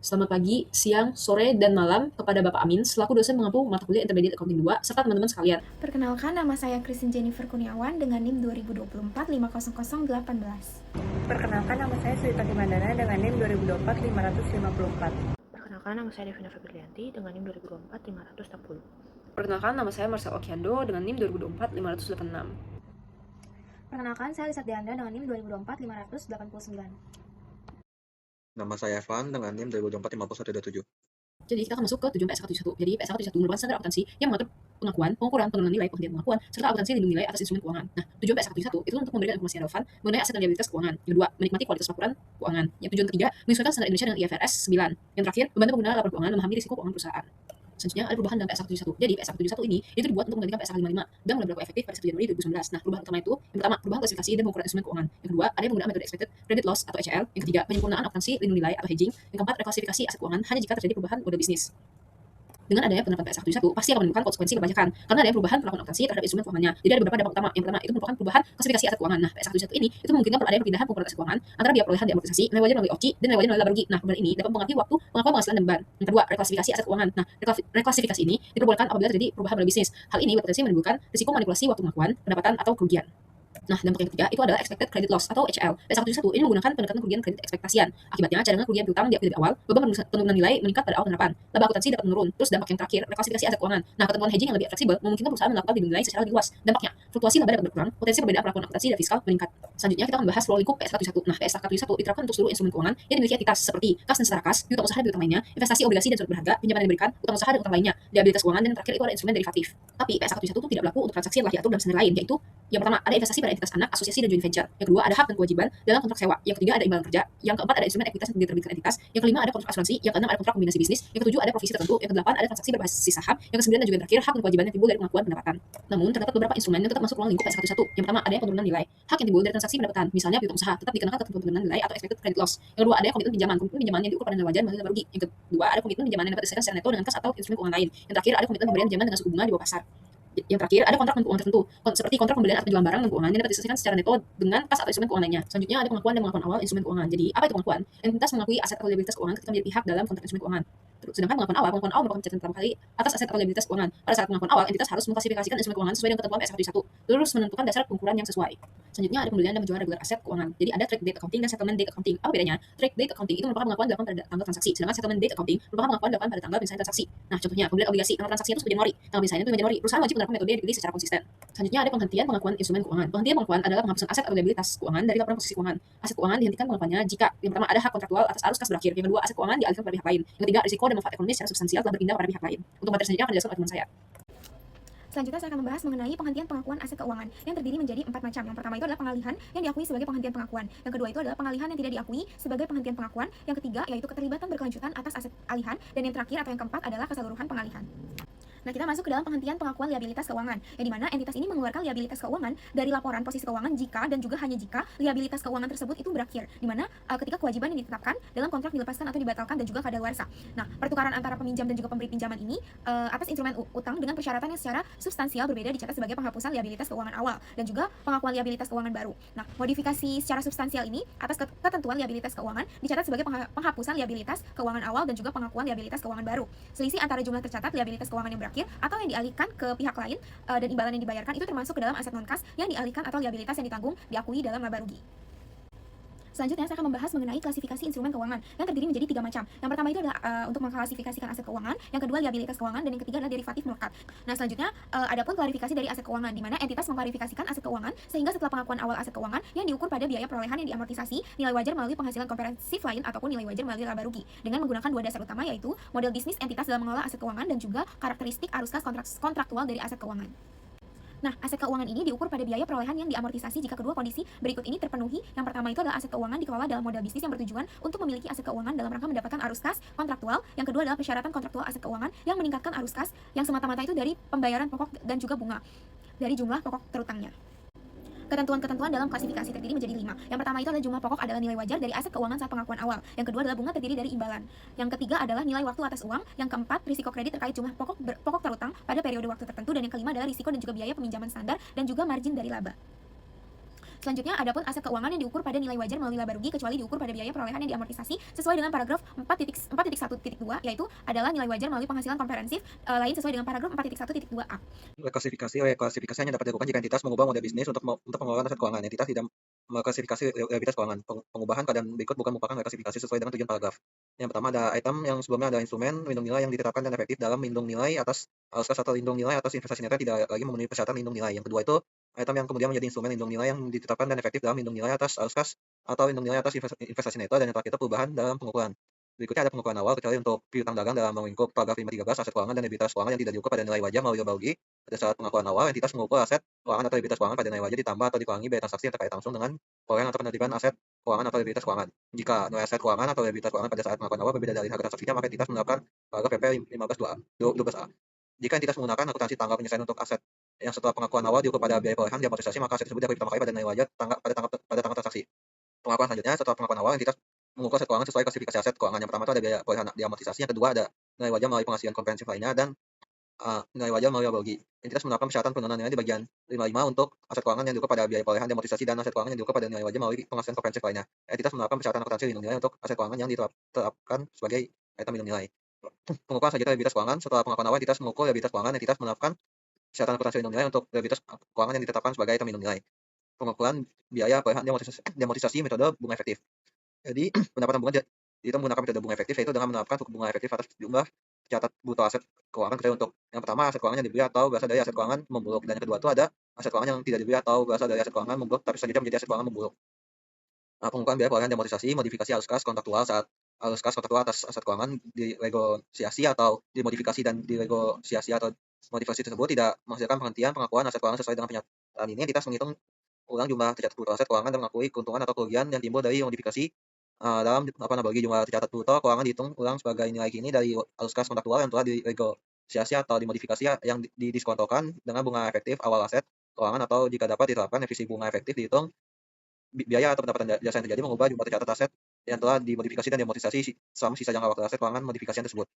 Selamat pagi, siang, sore, dan malam kepada Bapak Amin selaku dosen mengampu mata kuliah Intermediate Accounting 2 serta teman-teman sekalian. Perkenalkan, nama saya Christine Jennifer Kurniawan dengan NIM 2024 50018. Perkenalkan, nama saya Sri Mandana dengan NIM 2024 554. Perkenalkan, nama saya Devina Febrianti dengan NIM 2024 560. Perkenalkan, nama saya Marcel Okiando dengan NIM 2024 586. Perkenalkan, saya Lisa Deandra dengan NIM 2024 589. Nama saya Evan dengan NIM 2024 50127. Jadi kita akan masuk ke tujuan PSK 71. Jadi PSK 71 merupakan standar akuntansi yang mengatur pengakuan, pengukuran, penurunan nilai, penghentian pengakuan, serta akuntansi lindung nilai atas instrumen keuangan. Nah, tujuan PSK 71 itu untuk memberikan informasi yang relevan mengenai aset dan liabilitas keuangan. Yang kedua, menikmati kualitas laporan keuangan. Yang tujuan ketiga, menyesuaikan standar Indonesia dengan IFRS 9. Yang terakhir, membantu pengguna laporan keuangan memahami risiko keuangan perusahaan. Selanjutnya ada perubahan dalam PSK 71. Jadi PSK 71 ini itu dibuat untuk menggantikan PSK 55 dan mulai berlaku efektif pada 1 Januari 2019. Nah, perubahan utama itu yang pertama, perubahan klasifikasi dan pengukuran instrumen keuangan. Yang kedua, ada yang penggunaan metode expected credit loss atau ECL. Yang ketiga, penyempurnaan akuntansi lindung nilai atau hedging. Yang keempat, reklasifikasi aset keuangan hanya jika terjadi perubahan mode bisnis. Dengan adanya penerapan PSK 71 pasti akan menimbulkan konsekuensi kebanyakan karena ada perubahan perlakuan akuntansi terhadap instrumen keuangannya. Jadi ada beberapa dampak utama. Yang pertama itu merupakan perubahan klasifikasi aset keuangan. Nah, PSK 71 ini itu memungkinkan adanya perpindahan pengukuran aset keuangan antara biaya perolehan diamortisasi, nilai wajar melalui OCI, dan nilai wajar melalui laba rugi. Nah, perubahan ini dapat mempengaruhi waktu pengakuan penghasilan dan beban. Yang kedua, reklasifikasi aset keuangan. Nah, reklasifikasi ini diperbolehkan apabila terjadi perubahan melalui bisnis. Hal ini berpotensi menimbulkan risiko manipulasi waktu pengakuan, pendapatan atau kerugian. Nah, dampak yang ketiga itu adalah expected credit loss atau ECL. PSK 71 ini menggunakan pendekatan kerugian kredit ekspektasian. Akibatnya, cadangan kerugian piutang diakui dari awal, beban penurunan nilai meningkat pada awal penerapan. Laba akuntansi dapat menurun. Terus dampak yang terakhir, reklasifikasi aset keuangan. Nah, ketentuan hedging yang lebih fleksibel memungkinkan perusahaan melakukan lindung nilai secara lebih luas. Dampaknya, fluktuasi laba dapat berkurang, potensi perbedaan perlakuan akuntansi dan fiskal meningkat. Selanjutnya kita akan membahas flow lingkup PSK 71. Nah, PSK 71 diterapkan untuk seluruh instrumen keuangan yang dimiliki entitas seperti kas dan setara kas, piutang usaha dan piutang lainnya, investasi, obligasi dan surat berharga, pinjaman yang diberikan, utang usaha dan utang lainnya, liabilitas keuangan, dan yang terakhir itu ada instrumen derivatif. Tapi PSK 71 itu tidak berlaku untuk transaksi yang telah diatur dalam standar lain, yaitu yang pertama ada investasi pada entitas anak, asosiasi dan joint venture. Yang kedua ada hak dan kewajiban dalam kontrak sewa. Yang ketiga ada imbalan kerja. Yang keempat ada instrumen ekuitas yang diterbitkan entitas. Yang kelima ada kontrak asuransi. Yang keenam ada kontrak kombinasi bisnis. Yang ketujuh ada provisi tertentu. Yang kedelapan ada transaksi berbasis saham. Yang kesembilan dan juga yang terakhir hak dan kewajiban yang timbul dari pengakuan pendapatan. Namun terdapat beberapa instrumen yang tetap masuk ruang lingkup PSK 1. Yang pertama adanya penurunan nilai. Hak yang timbul dari transaksi pendapatan, misalnya piutang usaha, tetap dikenakan ketentuan penurunan nilai atau expected credit loss. Yang kedua ada komitmen pinjaman. Komitmen pinjaman yang diukur pada nilai wajar melalui laba rugi. Yang kedua ada komitmen pinjaman yang dapat diselesaikan secara neto dengan kas atau instrumen keuangan lain. Yang terakhir ada komitmen pemberian pinjaman dengan suku bunga di bawah pasar. Yang terakhir ada kontrak non keuangan tertentu, seperti kontrak pembelian atau penjualan barang non keuangan yang dapat diselesaikan secara neto dengan kas atau instrumen keuangan lainnya. Selanjutnya ada pengakuan dan pengakuan awal instrumen keuangan. Jadi apa itu pengakuan? Entitas mengakui aset atau liabilitas keuangan ketika menjadi pihak dalam kontrak instrumen keuangan. Sedangkan pengakuan awal merupakan catatan pertama kali atas aset atau liabilitas keuangan. Pada saat pengakuan awal, entitas harus mengklasifikasikan instrumen keuangan sesuai dengan ketentuan PSK 1, terus menentukan dasar pengukuran yang sesuai. Selanjutnya ada pembelian dan penjualan regular aset keuangan. Jadi ada trade date accounting dan settlement date accounting. Apa bedanya? Trade date accounting itu merupakan pengakuan dilakukan pada tanggal transaksi, sedangkan settlement date accounting merupakan pengakuan dilakukan pada tanggal penyelesaian transaksi. Nah, contohnya pembelian obligasi, tanggal transaksinya itu 1 Januari, tanggal penyelesaiannya itu 5 Januari. Perusahaan wajib menerapkan metode yang dipilih secara konsisten. Selanjutnya ada penghentian pengakuan instrumen keuangan. Penghentian pengakuan adalah penghapusan aset atau liabilitas keuangan dari laporan posisi keuangan. Aset keuangan dihentikan pengakuannya jika yang pertama ada hak kontraktual atas arus kas berakhir. Yang kedua, aset keuangan dialihkan kepada pihak lain. Yang ketiga, risiko dan manfaat ekonomi secara substansial telah berpindah kepada pihak lain. Untuk materi selanjutnya akan dijelaskan oleh teman saya. Selanjutnya saya akan membahas mengenai penghentian pengakuan aset keuangan yang terdiri menjadi 4 macam. Yang pertama itu adalah pengalihan yang diakui sebagai penghentian pengakuan. Yang kedua itu adalah pengalihan yang tidak diakui sebagai penghentian pengakuan. Yang ketiga yaitu keterlibatan berkelanjutan atas aset alihan, dan yang terakhir atau yang keempat adalah keseluruhan pengalihan. Nah, kita masuk ke dalam penghentian pengakuan liabilitas keuangan, yang dimana entitas ini mengeluarkan liabilitas keuangan dari laporan posisi keuangan jika dan juga hanya jika liabilitas keuangan tersebut itu berakhir, dimana ketika kewajiban yang ditetapkan dalam kontrak dilepaskan atau dibatalkan dan juga kadaluarsa. Nah, pertukaran antara peminjam dan juga pemberi pinjaman ini atas instrumen utang dengan persyaratan yang secara substansial berbeda dicatat sebagai penghapusan liabilitas keuangan awal dan juga pengakuan liabilitas keuangan baru. Nah, modifikasi secara substansial ini atas ketentuan liabilitas keuangan dicatat sebagai penghapusan liabilitas keuangan awal dan juga pengakuan liabilitas keuangan baru. Selisih antara jumlah tercatat liabilitas keuangan yang berakhir atau yang dialihkan ke pihak lain dan imbalan yang dibayarkan itu termasuk ke dalam aset non kas yang dialihkan atau liabilitas yang ditanggung diakui dalam laba rugi. Selanjutnya saya akan membahas mengenai klasifikasi instrumen keuangan yang terdiri menjadi 3 macam. Yang pertama itu adalah untuk mengklasifikasikan aset keuangan, yang kedua liabilitas keuangan, dan yang ketiga adalah derivatif melekat. Nah, selanjutnya adapun klarifikasi dari aset keuangan, di mana entitas mengklarifikasikan aset keuangan sehingga setelah pengakuan awal aset keuangan yang diukur pada biaya perolehan yang diamortisasi, nilai wajar melalui penghasilan komprehensif lain ataupun nilai wajar melalui laba rugi dengan menggunakan 2 dasar utama, yaitu model bisnis entitas dalam mengelola aset keuangan dan juga karakteristik arus kas kontraktual dari aset keuangan. Nah, aset keuangan ini diukur pada biaya perolehan yang diamortisasi jika kedua kondisi berikut ini terpenuhi. Yang pertama itu adalah aset keuangan dikelola dalam modal bisnis yang bertujuan untuk memiliki aset keuangan dalam rangka mendapatkan arus kas kontraktual. Yang kedua adalah persyaratan kontraktual aset keuangan yang meningkatkan arus kas yang semata-mata itu dari pembayaran pokok dan juga bunga dari jumlah pokok terutangnya. Ketentuan-ketentuan dalam klasifikasi terdiri menjadi 5. Yang pertama itu adalah jumlah pokok adalah nilai wajar dari aset keuangan saat pengakuan awal. Yang kedua adalah bunga terdiri dari imbalan. Yang ketiga adalah nilai waktu atas uang. Yang keempat, risiko kredit terkait jumlah pokok terutang pada periode waktu tertentu. Dan yang kelima adalah risiko dan juga biaya peminjaman standar dan juga margin dari laba. Selanjutnya, adapun aset keuangan yang diukur pada nilai wajar melalui laba rugi kecuali diukur pada biaya perolehan yang diamortisasi sesuai dengan paragraf 4.1.2, yaitu adalah nilai wajar melalui penghasilan komprehensif lain sesuai dengan paragraf 4.1.2a. Reklasifikasi hanya dapat dilakukan jika entitas mengubah model bisnis untuk pengelolaan aset keuangan. Entitas tidak mengklasifikasi liabilitas keuangan. Pengubahan keadaan berikut bukan merupakan reklasifikasi sesuai dengan tujuan paragraf. Yang pertama ada item yang sebelumnya ada instrumen lindung nilai yang ditetapkan dan efektif dalam lindung nilai atas arus kas atau lindung nilai atas investasi netral tidak lagi memenuhi persyaratan lindung nilai. Yang kedua itu item yang kemudian menjadi instrumen lindung nilai yang ditetapkan dan efektif dalam lindung nilai atas arus kas atau lindung nilai atas investasi netral dan yang terakhir itu perubahan dalam pengukuran. Berikutnya ada pengukuran awal kecuali untuk piutang dagang dalam lingkup paragraf 513 aset keuangan dan liabilitas keuangan yang tidak diukur pada nilai wajar melalui laba rugi. Pada saat pengakuan awal, entitas mengukur aset keuangan atau liabilitas keuangan pada nilai wajar ditambah atau dikurangi biaya transaksi yang terkait langsung dengan perolehan atau penertiban aset keuangan atau liabilitas keuangan. Jika nilai aset keuangan atau liabilitas keuangan pada saat pengakuan awal berbeda dari harga transaksinya, maka entitas menerapkan paragraf PP 15.12a. Jika entitas menggunakan akuntansi tanggal penyelesaian untuk aset yang setelah pengakuan awal diukur pada biaya perolehan diamortisasi, maka aset tersebut diakui pertama kali pada nilai wajar pada tanggal transaksi. Pengakuan selanjutnya setelah pengakuan awal, entitas mengukur aset keuangan sesuai klasifikasi aset keuangan. Yang pertama itu ada biaya perolehan diamortisasi, yang kedua ada nilai wajar melalui penghasilan komprehensif lainnya, dan nilai wajar melalui laba rugi. Entitas menerapkan persyaratan penurunan nilai di bagian 55 untuk aset keuangan yang diukur pada biaya perolehan diamortisasi dan aset keuangan yang diukur pada nilai wajar melalui penghasilan komprehensif lainnya. Entitas menerapkan persyaratan akuntansi lindung nilai untuk aset keuangan yang diterapkan sebagai item lindung nilai. Pengukuran selanjutnya liabilitas keuangan. Setelah pengakuan awal, entitas mengukur liabilitas keuangan. Entitas menerapkan persyaratan akuntansi lindung nilai untuk liabilitas keuangan yang ditetapkan sebagai item lindung nilai. Pengukuran biaya perolehan diamortisasi metode bunga efektif. Jadi pendapatan bunga itu menggunakan metode bunga efektif, yaitu dengan menerapkan suku bunga efektif atas jumlah tercatat bruto aset keuangan kecuali untuk yang pertama aset keuangan yang dibeli atau berasal dari aset keuangan memburuk, dan yang kedua itu ada aset keuangan yang tidak dibeli atau berasal dari aset keuangan memburuk tapi selanjutnya menjadi aset keuangan memburuk. Pengukuran biaya perolehan diamortisasi, modifikasi arus kas kontraktual saat arus kas kontraktual atas aset keuangan dinegosiasi atau dimodifikasi dan dinegosiasi atau modifikasi tersebut tidak menghasilkan penghentian pengakuan aset keuangan sesuai dengan pernyataan ini. Entitas menghitung ulang jumlah tercatat bruto aset keuangan dan mengakui keuntungan atau kerugian yang timbul dari modifikasi dalam bagi jumlah tercatat bruto keuangan dihitung ulang sebagai nilai kini dari arus kas kontraktual yang telah dinegosiasi atau dimodifikasi yang didiskontokan dengan bunga efektif awal aset keuangan, atau jika dapat diterapkan efisi bunga efektif dihitung biaya atau pendapatan jasa yang terjadi mengubah jumlah tercatat aset yang telah dimodifikasi dan diamortisasi selama sisa jangka waktu aset keuangan modifikasian tersebut.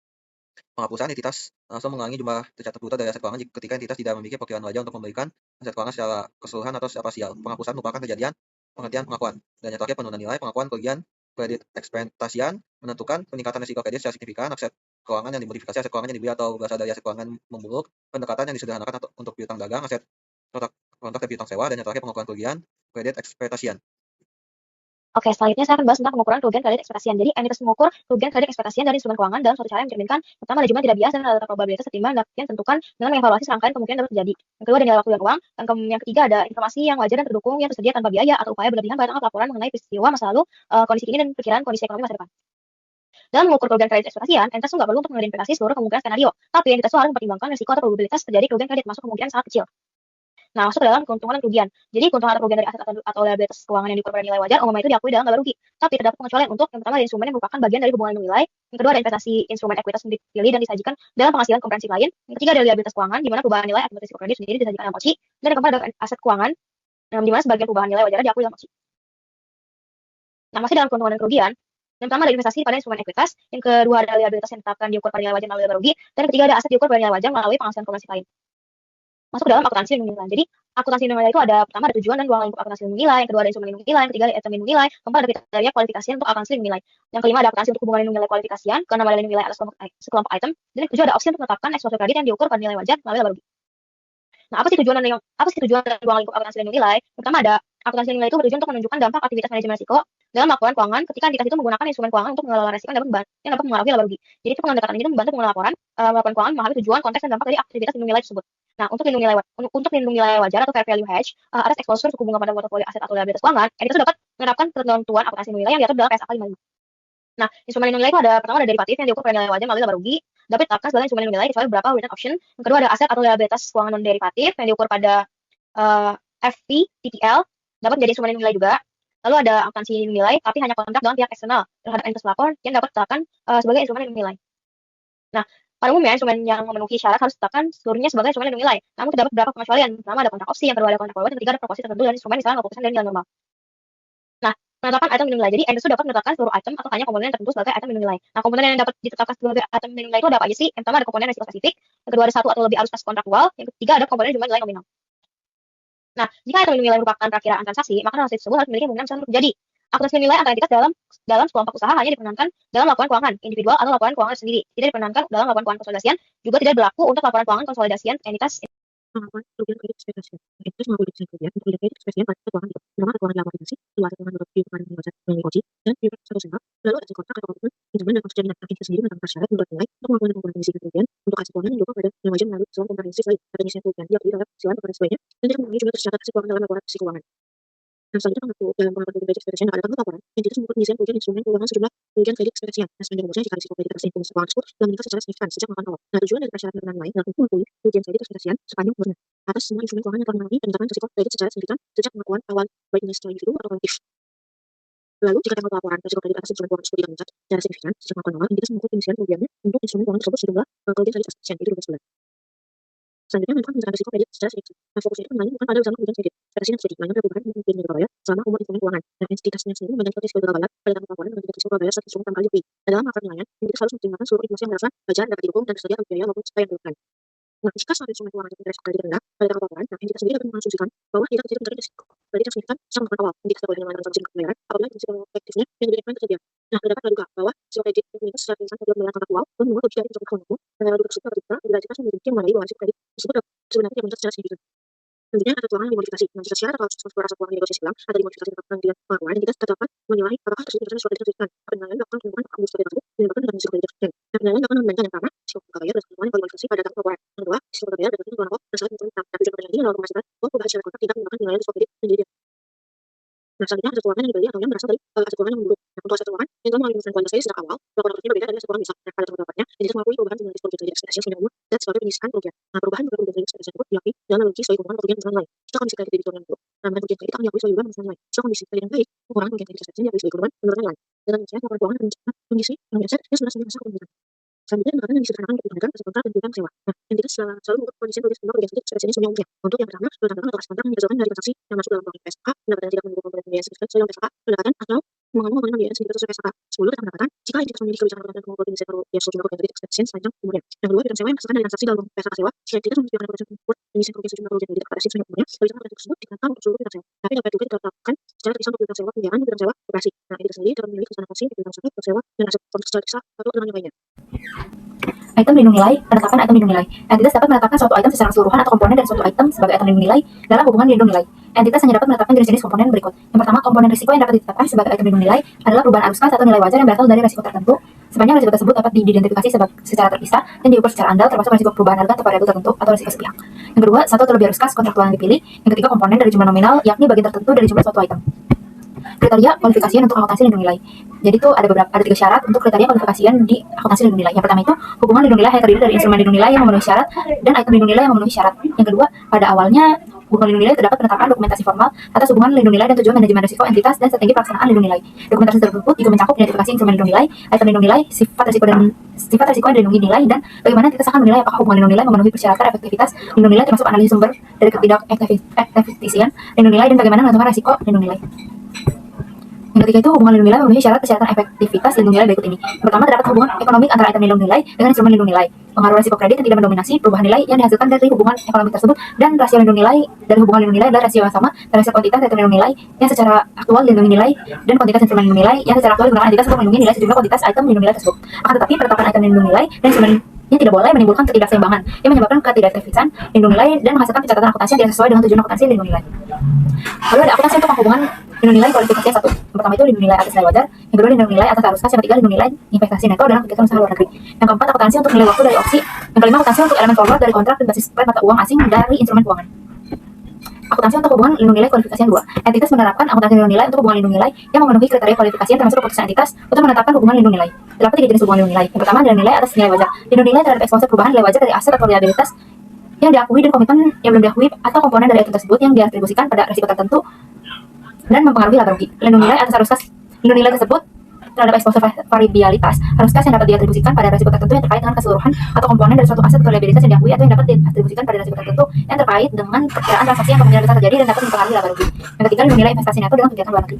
Penghapusan, entitas langsung mengurangi jumlah tercatat bruto dari aset keuangan ketika entitas tidak memiliki perkiraan wajar untuk memberikan aset keuangan secara keseluruhan atau secara parsial. Penghapusan merupakan kejadian penghentian pengakuan. Dan yang terakhir penurunan nilai. Pengakuan kerugian kredit ekspektasian menentukan peningkatan risiko kredit secara signifikan. Aset keuangan yang dimodifikasi, aset keuangan yang dibeli atau berasal dari aset keuangan memburuk, pendekatan yang disederhanakan untuk piutang dagang, aset kontrak dan piutang sewa, dan yang terakhir pengakuan kerugian kredit ekspektasian. Oke, selanjutnya saya akan bahas tentang pengukuran kerugian kredit ekspektasian. Jadi, entitas mengukur kerugian kredit ekspektasian dari instrumen keuangan dalam suatu cara yang mencerminkan pertama ada jumlah tidak bias dan ada probabilitas setimbang yang tentukan dengan mengevaluasi serangkaian kemungkinan dapat terjadi. Yang kedua ada nilai waktu dan uang. Yang ketiga ada informasi yang wajar dan terdukung yang tersedia tanpa biaya atau upaya berlebihan pada tanggal pelaporan mengenai peristiwa masa lalu, kondisi kini dan perkiraan kondisi ekonomi masa depan. Dalam mengukur kerugian kredit ekspektasian, entitas nggak perlu untuk mengidentifikasi seluruh kemungkinan skenario, tapi entitas harus mempertimbangkan risiko atau probabilitas terjadi kerugian kredit masuk kemungkinan sangat kecil. Nah, masuk ke dalam keuntungan dan kerugian. Jadi, keuntungan atau kerugian dari aset atau liabilitas keuangan yang diukur pada nilai wajar umumnya itu diakui dalam laba rugi. Tapi terdapat pengecualian untuk yang pertama ada instrumen yang merupakan bagian dari hubungan lindung nilai. Yang kedua ada investasi instrumen ekuitas yang dipilih dan disajikan dalam penghasilan komprehensif lain. Yang ketiga ada liabilitas keuangan di mana perubahan nilai akibat risiko kredit sendiri disajikan dalam mochi. Dan yang keempat ada aset keuangan di mana sebagian perubahan nilai wajarnya diakui dalam mochi. Nah, masih dalam keuntungan dan kerugian. Yang pertama ada investasi pada instrumen ekuitas, yang kedua ada liabilitas yang ditetapkan diukur pada nilai wajar melalui laba rugi, dan yang ketiga ada aset diukur pada nilai wajar melalui penghasilan komprehensif lain. Masuk ke dalam akuntansi lindung nilai. Jadi, akuntansi lindung nilai itu ada pertama ada tujuan dan ruang lingkup akuntansi lindung nilai, yang kedua ada instrumen lindung nilai, yang ketiga ada item lindung nilai, keempat ada kriteria kualifikasi untuk akuntansi lindung nilai. Yang kelima ada akuntansi untuk hubungan lindung nilai kualifikasian, keenam ada lindung nilai atas sekelompok item, dan yang ketujuh ada opsi untuk menetapkan eksposur kredit yang diukur pada nilai wajar melalui laba rugi. Nah, apa sih tujuan dan ruang lingkup akuntansi lindung nilai? Pertama ada akuntansi lindung nilai itu bertujuan untuk menunjukkan dampak aktivitas manajemen risiko dalam laporan keuangan ketika entitas itu menggunakan instrumen keuangan untuk mengelola risiko yang dapat mempengaruhi laba rugi. Jadi itu pendekatan ini membantu pengelola laporan keuangan memahami tujuan, konteks, dan dampak dari aktivitas lindung nilai tersebut. Nah, untuk lindung nilai wajar atau fair value hedge atas exposure suku bunga pada portofolio aset atau liabilitas keuangan, entitas dapat menerapkan ketentuan akuntansi lindung nilai yang diatur dalam PSAK 55. Nah, instrumen lindung nilai itu ada pertama ada derivatif yang diukur pada nilai wajar melalui laba rugi, dapat ditetapkan sebagai instrumen lindung nilai kecuali beberapa written option. Yang kedua ada aset atau liabilitas keuangan non derivatif yang diukur pada FVTPL, dapat menjadi instrumen lindung nilai juga. Lalu ada akuntansi lindung nilai tapi hanya kontrak dengan pihak eksternal terhadap entitas pelapor yang dapat ditetapkan sebagai instrumen lindung nilai. Nah, pada umumnya instrumen yang memenuhi syarat harus ditetapkan seluruhnya sebagai instrumen lindung nilai. Namun terdapat beberapa pengecualian. Pertama ada kontrak opsi, yang kedua ada kontrak forward, yang ketiga ada proporsi tertentu dan instrumen misalnya 50% dari nilai normal. Penetapan item lindung nilai. Jadi, entitas itu dapat menetapkan seluruh item atau hanya komponen tertentu sebagai item lindung nilai. Nah, komponen yang dapat ditetapkan sebagai item lindung nilai itu ada apa aja sih? Yang pertama ada komponen risiko spesifik, yang kedua ada satu atau lebih arus kas kontraktual, yang ketiga ada komponen jumlah nilai nominal. Nah, jika item lindung nilai merupakan perakiraan transaksi, maka transaksi tersebut harus memiliki kemungkinan besar untuk terjadi. Akuntansi nilai antar entitas dalam sekelompok usaha hanya diperkenankan dalam laporan keuangan individual atau laporan keuangan sendiri. Tidak diperkenankan dalam laporan keuangan konsolidasian, juga tidak berlaku untuk laporan keuangan konsolidasian entitas. Pengakuan kerugian kredit ekspektasian. Entitas mengaku defisit kerugian untuk kredit ekspektasian pada keuangan itu. Pertama, keuangan dalam aplikasi, kedua, keuangan menurut view kepada membaca melalui koji, dan view satu sembah. Lalu ada kontrak atau komitmen, pinjaman dan konsisten dengan entitas sendiri menetapkan syarat menurut nilai untuk mengakukan dan penggunaan emisi kerugian untuk aset keuangan yang dilakukan pada yang wajib melalui silang komprehensif lain atau emisi kerugian diakui dalam silang komprehensif lainnya dan tidak memenuhi jumlah tercatat aset keuangan dalam laporan sisi keuangan. Dan selanjutnya mengaku dalam pengakuan kredit ekspektasian ada tanggung laporan, entitas mengaku pengisian kerugian instrumen keuangan sejumlah kerugian kredit ekspektasian. Dan sepanjang umurnya jika risiko kredit atas instrumen keuangan tersebut telah meningkat secara signifikan sejak pengakuan awal. Nah, tujuan dari persyarat pengenaan nilai adalah untuk mengakui kerugian kredit ekspektasian sepanjang umurnya atas semua instrumen keuangan yang telah mengalami peningkatan risiko kredit secara signifikan sejak pengakuan awal, baik ini secara individu atau kolektif. Lalu, jika tanggal pelaporan risiko kredit atas instrumen keuangan tersebut tidak meningkat secara signifikan sejak pengakuan awal, entitas mengaku pengisian kerugiannya untuk instrumen keuangan tersebut sejumlah kerugian kredit ekspektasian itu 12 bulan. Selanjutnya, menentukan peningkatan risiko kredit secara signifikan. Nah, fokusnya itu kembali bukan pada usaha kerugian kredit ekspektasi yang terjadi, melainkan pada perubahan kemungkinan gagal bayar selama umur instrumen keuangan. Nah, entitasnya sendiri memandang risiko gagal bayar pada tanggal pelaporan dengan tingkat risiko gagal bayar saat instrumen pertama kali diakui. Nah, dalam laporan penilaian, entitas harus mempertimbangkan seluruh informasi yang relevan, bacaan dapat didukung dan tersedia untuk biaya maupun supaya yang dilakukan. Nah, jika suatu instrumen keuangan dengan risiko kredit rendah pada tanggal pelaporan, nah, entitas sendiri dapat mengasumsikan bahwa tidak terjadi peningkatan risiko kredit yang signifikan sejak pengakuan awal. Entitas dapat dengan mengandalkan asumsi pembayaran apabila risiko efektifnya yang lebih depan tersedia. Nah, terdapat praduga bahwa risiko kredit meningkat secara signifikan apabila pembayaran kontraktual dan membuat lebih dari instrumen keuangan. Nah, praduga tersebut dapat diterima bila entitas memiliki mengenai bahwa risiko kredit tersebut sebenarnya tidak meningkat secara signifikan. Selanjutnya, aset keuangan yang dimodifikasi. Nah, jika syarat atau struktur aset keuangan negosiasi ulang atau dimodifikasi dalam pengambilan pengakuan, entitas terdapat menilai apakah tersebut merupakan suatu kredit signifikan. Penilaian dilakukan pengumuman apakah kredit tersebut menyebabkan dengan risiko kredit signifikan. Nah, penilaian dilakukan membandingkan yang pertama, risiko gagal bayar berdasarkan keuangan yang dimodifikasi pada tanggal pelaporan. Yang kedua, risiko gagal bayar berdasarkan keuangan pokok dan syarat instrumen tetap. Nah, tujuan pertanyaan ini adalah memastikan bahwa perubahan syarat kontrak tidak menyebabkan penilaian risiko kredit menjadi dia. Nah, selanjutnya aset keuangan yang dibeli atau yang berasal dari aset keuangan yang memburuk. Nah, untuk aset keuangan yang telah mengalami penurunan kualitas sejak awal, laporan harusnya berbeda dari aset keuangan bisa. Nah, pada tanggal pelaporannya, entitas mengakui perubahan jumlah risiko kredit ekspektasi sepanjang umur dan sebagai penyisihan kerugian. Nah, perubahan jumlah kerugian kredit ekspektasi tersebut diakui dalam analogi sebagai pengurangan kerugian dengan nilai. Jika kondisi kredit debitur yang buruk, nah, kerugian kredit akan diakui sebagai beban dengan nilai. Jika kondisi kredit yang baik, pengurangan kerugian kredit ekspektasi diakui sebagai beban menurut nilai. Dengan demikian, laporan keuangan akan mencatat kondisi yang aset yang sudah sebagai masa kepemilikan. Selanjutnya, pendekatan yang disederhanakan untuk digunakan aset kontrak dan piutang sewa. Nah, entitas selalu mengukur kondisi kerugian kredit ekspektasi sepanjang umurnya. Untuk yang pertama, pendekatan untuk aset kontrak yang dihasilkan dari transaksi yang masuk dalam program PSK, pendekatan tidak menunggu komponen biaya signifikan sesuai dengan PSK, pendekatan atau mengalami komponen biaya signifikan sesuai PSK. 10 tentang pendekatan, jika entitas memiliki kebijakan dan mengukur kondisi kerugian sejumlah kerugian kredit ekspektasi sepanjang umurnya. Yang kedua, piutang sewa yang dihasilkan dari transaksi dalam PSK sewa, jika entitas memiliki kebijakan dan mengukur kondisi kerugian sejumlah kerugian kredit ekspektasi sepanjang umurnya, kebijakan tersebut dikenakan untuk seluruh piutang sewa. Tapi dapat juga ditetapkan secara terpisah untuk piutang sewa pembiayaan dan piutang sewa operasi. Nah, entitas sendiri dapat memiliki kebijakan fungsi piutang sewa dan aset kontrak secara terpisah atau dengan yang lainnya. Item lindung nilai, penetapan item lindung nilai. Entitas dapat menetapkan suatu item secara keseluruhan atau komponen dari suatu item sebagai item lindung nilai dalam hubungan lindung nilai. Entitas hanya dapat menetapkan jenis-jenis komponen berikut. Yang pertama, komponen risiko yang dapat ditetapkan sebagai item lindung nilai adalah perubahan arus kas atau nilai wajar yang berasal dari risiko tertentu. Sepanjang risiko tersebut dapat diidentifikasi secara terpisah dan diukur secara andal, termasuk risiko perubahan harga atau variabel tertentu atau risiko sepihak. Yang kedua, satu atau lebih arus kas kontraktual yang dipilih. Yang ketiga, komponen dari jumlah nominal, yakni bagian tertentu dari jumlah suatu item. Kriteria kualifikasian untuk akuntansi lindung nilai. Jadi itu ada 3 syarat untuk kriteria kualifikasian di akuntansi lindung nilai. Yang pertama itu hubungan lindung nilai yang terdiri dari instrumen lindung nilai yang memenuhi syarat dan item lindung nilai yang memenuhi syarat. Yang kedua, pada awalnya hubungan lindung nilai terdapat penetapan dokumentasi formal atas hubungan lindung nilai dan tujuan manajemen risiko entitas dan strategi pelaksanaan lindung nilai. Dokumentasi tersebut juga mencakup identifikasi instrumen lindung nilai, item lindung nilai, sifat risiko yang dilindungi nilai, dan bagaimana entitas akan menilai apakah hubungan lindung nilai memenuhi persyaratan efektivitas lindung nilai termasuk analisis sumber dari ketidak-efektifisian lindung nilai dan bagaimana menentukan risiko lindung nilai. Yang ketiga itu hubungan lindung nilai memenuhi syarat persyaratan efektivitas lindung nilai berikut ini. Yang pertama, terdapat hubungan ekonomi antara item lindung nilai dengan instrumen lindung nilai. Pengaruh risiko kredit yang tidak mendominasi perubahan nilai yang dihasilkan dari hubungan ekonomi tersebut, dan rasio lindung nilai dari hubungan lindung nilai adalah rasio yang sama dari rasio kuantitas item lindung nilai yang secara aktual dilindungi nilai dan kuantitas instrumen lindung nilai yang secara aktual digunakan entitas untuk melindungi nilai sejumlah kuantitas item lindung nilai tersebut. Akan tetapi, penetapan item lindung nilai dan instrumen ini tidak boleh menimbulkan ketidakseimbangan yang menyebabkan ketidakefektifan lindung nilai dan menghasilkan pencatatan akuntansi yang tidak sesuai dengan tujuan akuntansi lindung nilai. Lalu ada akuntansi untuk penghubungan lindung nilai kualifikasi yang 1. Yang pertama itu lindung nilai atas nilai wajar, yang kedua lindung nilai atas arus kas, yang ketiga lindung nilai investasi neto dalam kegiatan usaha luar negeri. Yang keempat, akuntansi untuk nilai waktu dari opsi, yang kelima akuntansi untuk elemen forward dari kontrak dan basis spread mata uang asing dari instrumen keuangan. Akuntansi untuk hubungan lindung nilai kualifikasi yang 2. Entitas menerapkan akuntansi lindung nilai untuk hubungan lindung nilai yang memenuhi kriteria kualifikasi termasuk keputusan entitas untuk menetapkan hubungan lindung nilai. Terdapat 3 jenis hubungan lindung nilai. Yang pertama adalah nilai atas nilai wajar. Lindung nilai terhadap eksposur perubahan nilai wajar dari aset atau liabilitas yang diakui dan komitmen yang belum diakui atau komponen dari item tersebut yang diatribusikan pada risiko tertentu dan mempengaruhi laba rugi. Lindung nilai atas arus kas. Lindung nilai tersebut terhadap eksposur variabilitas arus kas yang dapat diatribusikan pada risiko tertentu yang terkait dengan keseluruhan atau komponen dari suatu aset atau liabilitas yang diakui atau yang dapat diatribusikan pada risiko tertentu yang terkait dengan perkiraan transaksi yang kemungkinan besar terjadi dan dapat mempengaruhi laba rugi. Yang ketiga, lindung nilai investasi neto dalam kegiatan luar negeri.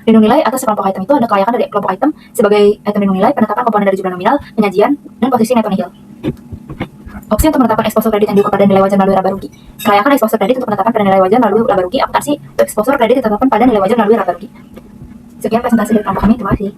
Lindung nilai atas kelompok item itu ada kelayakan dari kelompok item sebagai item lindung nilai, penetapan komponen dari jumlah nominal, penyajian, dan posisi neto nihil. Opsi untuk menetapkan exposure kredit yang diukur pada nilai wajar melalui laba rugi. Kelayakan exposure kredit untuk penetapan pada nilai wajar melalui laba rugi. Akuntansi exposure kredit ditetapkan pada nilai wajar melalui laba rugi. Sekian presentasi dari kelompok kami. Terima kasih.